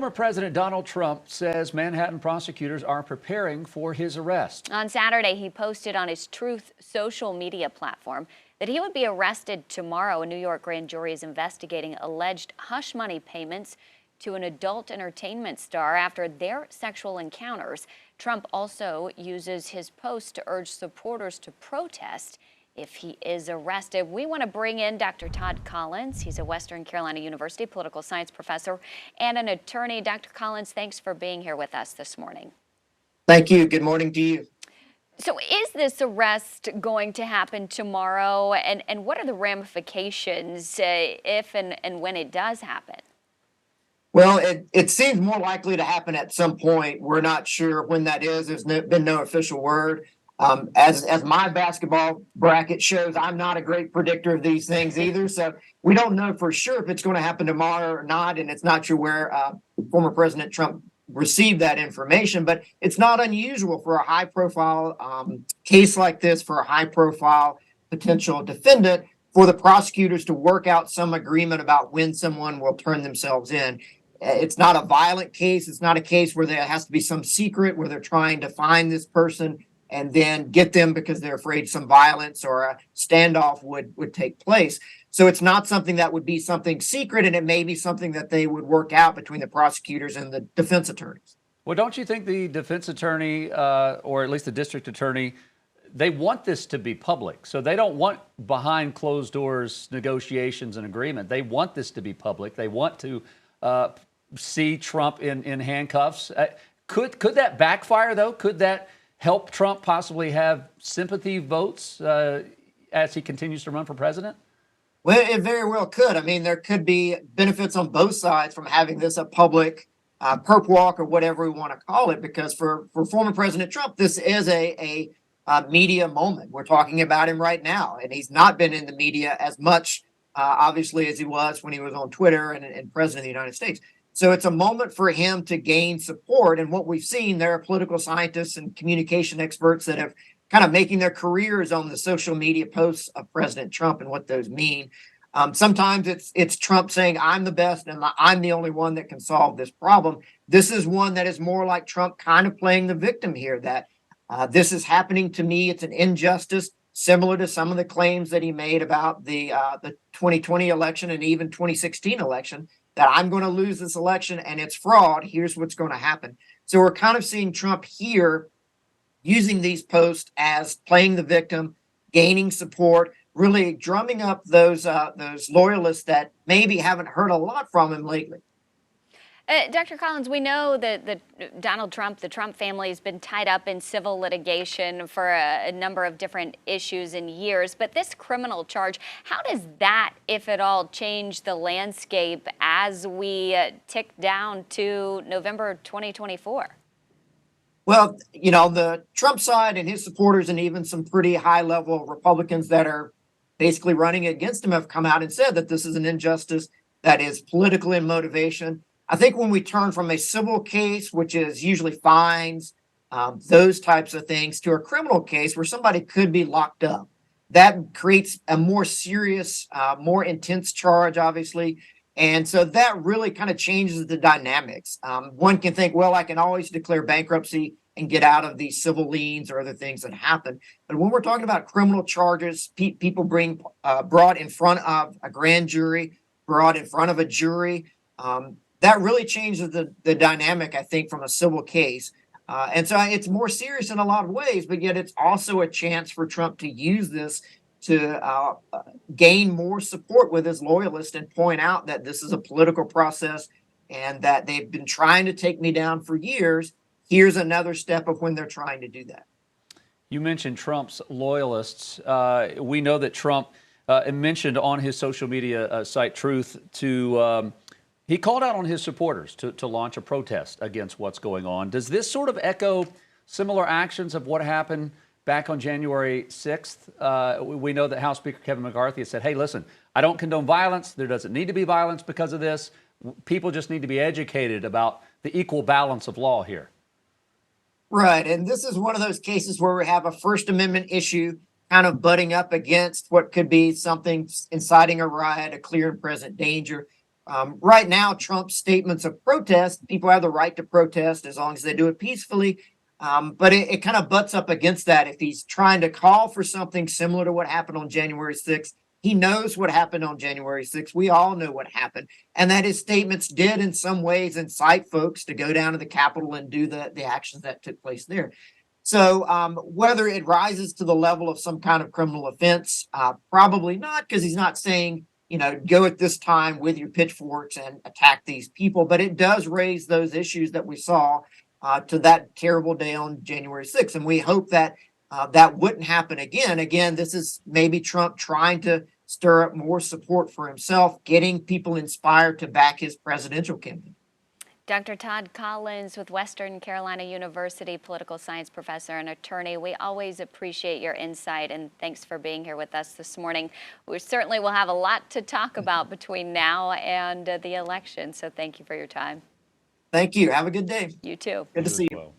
Former President Donald Trump says Manhattan prosecutors are preparing for his arrest. On Saturday, he posted on his Truth social media platform that he would be arrested tomorrow. A New York grand jury is investigating alleged hush money payments to an adult entertainment star after their sexual encounters. Trump also uses his post to urge supporters to protest if he is arrested. We want to bring in Dr. Todd Collins. He's a Western Carolina University political science professor and an attorney. Dr. Collins, thanks for being here with us this morning. Thank you. Good morning to you. So is this arrest going to happen tomorrow? And what are the ramifications if and when it does happen? Well, it seems more likely to happen at some point. We're not sure when that is. There's been no official word. As my basketball bracket shows, I'm not a great predictor of these things either. So we don't know for sure if it's going to happen tomorrow or not. And it's not sure where former President Trump received that information. But it's not unusual for a high profile case like this, for a high profile potential defendant, for the prosecutors to work out some agreement about when someone will turn themselves in. It's not a violent case. It's not a case where there has to be some secret where they're trying to find this person and then get them because they're afraid some violence or a standoff would take place. So it's not something that would be something secret, and it may be something that they would work out between the prosecutors and the defense attorneys. Well, don't you think the defense attorney, or at least the district attorney, they want this to be public? So they don't want behind closed doors negotiations and agreement. They want this to be public. They want to see Trump in handcuffs. Could that backfire, though? Could that help Trump possibly have sympathy votes as he continues to run for president? Well, it very well could. I mean, there could be benefits on both sides from having this a public perp walk or whatever we want to call it, because for former President Trump, this is a media moment. We're talking about him right now, and he's not been in the media as much, obviously, as he was when he was on Twitter and president of the United States. So it's a moment for him to gain support. And what we've seen, there are political scientists and communication experts that have kind of making their careers on the social media posts of President Trump and what those mean. Sometimes it's Trump saying, I'm the best and I'm the only one that can solve this problem. This is one that is more like Trump kind of playing the victim here, that this is happening to me. It's an injustice, similar to some of the claims that he made about the 2020 election and even 2016 election, that I'm going to lose this election and it's fraud. Here's what's going to happen. So we're kind of seeing Trump here using these posts as playing the victim, gaining support, really drumming up those loyalists that maybe haven't heard a lot from him lately. Dr. Collins, we know that Donald Trump, the Trump family, has been tied up in civil litigation for a number of different issues and years. But this criminal charge, how does that, if at all, change the landscape as we tick down to November 2024? Well, you know, the Trump side and his supporters and even some pretty high-level Republicans that are basically running against him have come out and said that this is an injustice that is political in motivation. I think when we turn from a civil case, which is usually fines, those types of things, to a criminal case where somebody could be locked up, that creates a more serious, more intense charge, obviously. And so that really kind of changes the dynamics. One can think, well, I can always declare bankruptcy and get out of these civil liens or other things that happen. But when we're talking about criminal charges, people brought in front of a grand jury, brought in front of a jury, that really changes the dynamic, I think, from a civil case. And so it's more serious in a lot of ways, but yet it's also a chance for Trump to use this to gain more support with his loyalists and point out that this is a political process and that they've been trying to take me down for years. Here's another step of when they're trying to do that. You mentioned Trump's loyalists. We know that Trump mentioned on his social media site Truth to he called out on his supporters to launch a protest against what's going on. Does this sort of echo similar actions of what happened back on January 6th? We know that House Speaker Kevin McCarthy has said, hey, listen, I don't condone violence. There doesn't need to be violence because of this. People just need to be educated about the equal balance of law here. Right. And this is one of those cases where we have a First Amendment issue kind of butting up against what could be something inciting a riot, a clear and present danger. Right now, Trump's statements of protest, people have the right to protest as long as they do it peacefully. But it kind of butts up against that if he's trying to call for something similar to what happened on January 6th. He knows what happened on January 6th. We all know what happened. And that his statements did in some ways incite folks to go down to the Capitol and do the actions that took place there. So whether it rises to the level of some kind of criminal offense, probably not, because he's not saying, go at this time with your pitchforks and attack these people. But it does raise those issues that we saw to that terrible day on January 6th. And we hope that that wouldn't happen again. Again, this is maybe Trump trying to stir up more support for himself, getting people inspired to back his presidential campaign. Dr. Todd Collins with Western Carolina University, political science professor and attorney. We always appreciate your insight, and thanks for being here with us this morning. We certainly will have a lot to talk about between now and the election, so thank you for your time. Thank you. Have a good day. You too. Good to see you. Well.